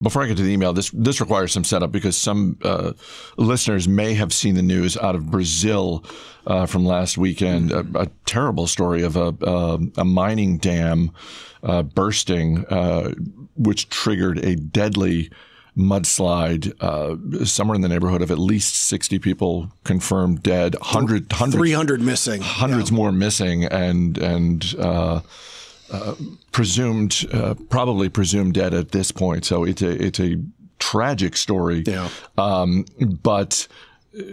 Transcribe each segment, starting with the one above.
before I get to the email, this requires some setup because some listeners may have seen the news out of Brazil from last weekend, a terrible story of a mining dam bursting, which triggered a deadly mudslide, somewhere in the neighborhood of at least 60 people confirmed dead, 300 missing, hundreds more missing, and probably presumed dead at this point. So it's a tragic story. Yeah. But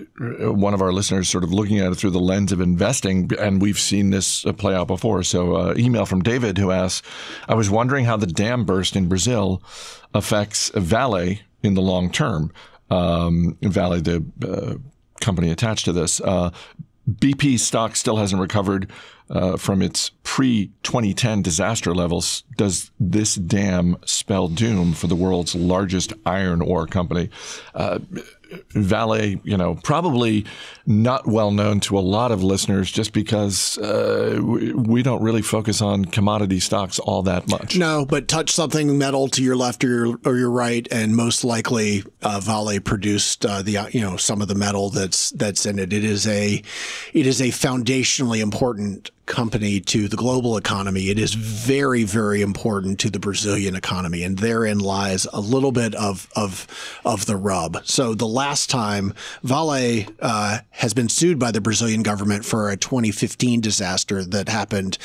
one of our listeners sort of looking at it through the lens of investing, and we've seen this play out before. So email from David who asks, I was wondering how the dam burst in Brazil affects Vale in the long term. Vale, the company attached to this. BP stock still hasn't recovered from its pre-2010 disaster levels. Does this dam spell doom for the world's largest iron ore company? Vale, probably not well known to a lot of listeners just because we don't really focus on commodity stocks all that much. No, but touch something metal to your left or your right, and most likely Vale produced some of the metal that's in it. It is a foundationally important company to the global economy. It is very, very important to the Brazilian economy, and therein lies a little bit of the rub. So the last time Vale has been sued by the Brazilian government for a 2015 disaster that happened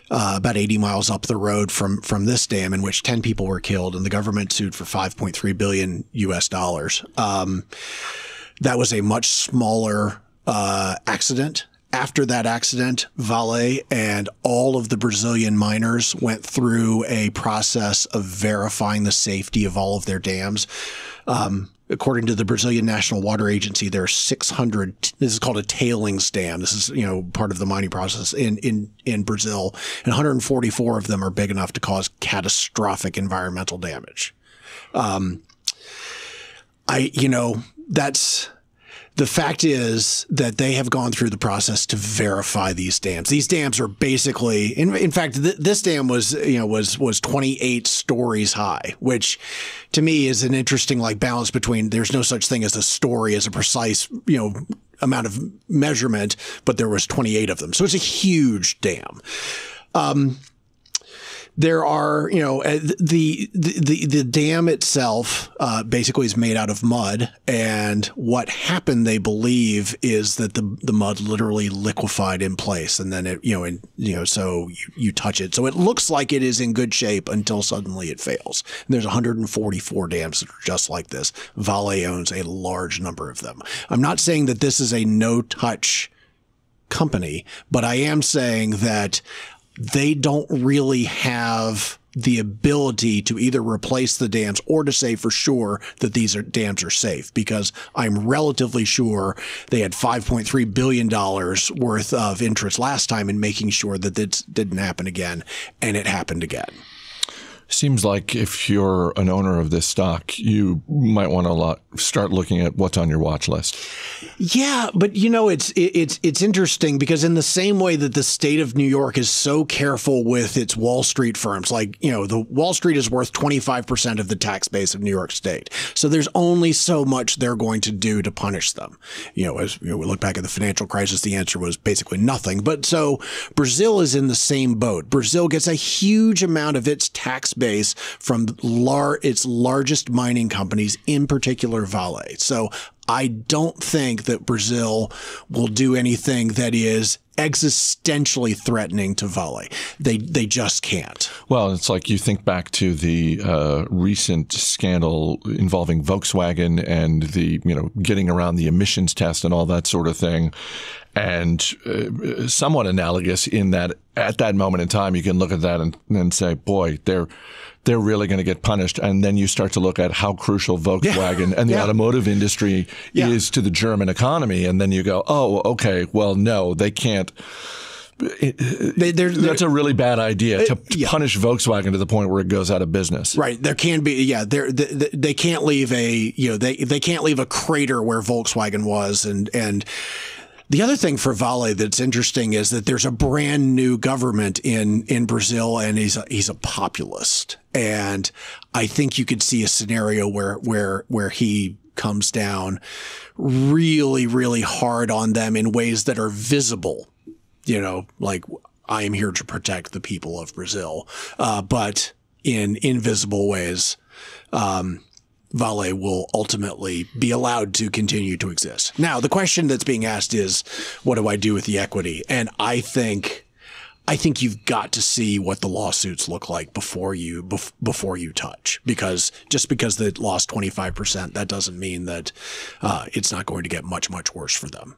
about 80 miles up the road from this dam, in which 10 people were killed, and the government sued for $5.3 billion US. That was a much smaller accident. After that accident, Vale and all of the Brazilian miners went through a process of verifying the safety of all of their dams. According to the Brazilian National Water Agency, there are 600. This is called a tailings dam. This is, part of the mining process in Brazil, and 144 of them are big enough to cause catastrophic environmental damage. The fact is that they have gone through the process to verify these dams. These dams are basically, in fact, this dam was 28 stories high, which to me is an interesting balance between there's no such thing as a story as a precise, amount of measurement, but there was 28 of them. So it's a huge dam. There are, the dam itself basically is made out of mud, and what happened, they believe, is that the mud literally liquefied in place, and then it, so you touch it, so it looks like it is in good shape until suddenly it fails. And there's 144 dams that are just like this. Vale owns a large number of them. I'm not saying that this is a no-touch company, but I am saying that they don't really have the ability to either replace the dams or to say for sure that these dams are safe, because I'm relatively sure they had $5.3 billion worth of interest last time in making sure that this didn't happen again, and it happened again. Seems like if you're an owner of this stock, you might want to start looking at what's on your watch list. Yeah, but it's interesting because in the same way that the state of New York is so careful with its Wall Street firms, the Wall Street is worth 25% of the tax base of New York State. So there's only so much they're going to do to punish them. As we look back at the financial crisis, the answer was basically nothing. But so Brazil is in the same boat. Brazil gets a huge amount of its tax base from its largest mining companies, in particular Vale. So I don't think that Brazil will do anything that is existentially threatening to Vale. They just can't. Well, it's like you think back to the recent scandal involving Volkswagen and the getting around the emissions test and all that sort of thing. And somewhat analogous in that at that moment in time, you can look at that and say, boy, they're really going to get punished. And then you start to look at how crucial Volkswagen and the automotive industry is to the German economy. And then you go, oh, okay, well, no, they can't. That's a really bad idea to punish Volkswagen to the point where it goes out of business. Right. There can be, they can't leave they can't leave a crater where Volkswagen was. And The other thing for Vale that's interesting is that there's a brand new government in Brazil, and he's a populist, and I think you could see a scenario where he comes down really, really hard on them in ways that are visible. You know, like, I am here to protect the people of Brazil, but in invisible ways. Vale will ultimately be allowed to continue to exist. Now, the question that's being asked is, what do I do with the equity? And I think you've got to see what the lawsuits look like before you touch, because just because they lost 25%, that doesn't mean that it's not going to get much, much worse for them.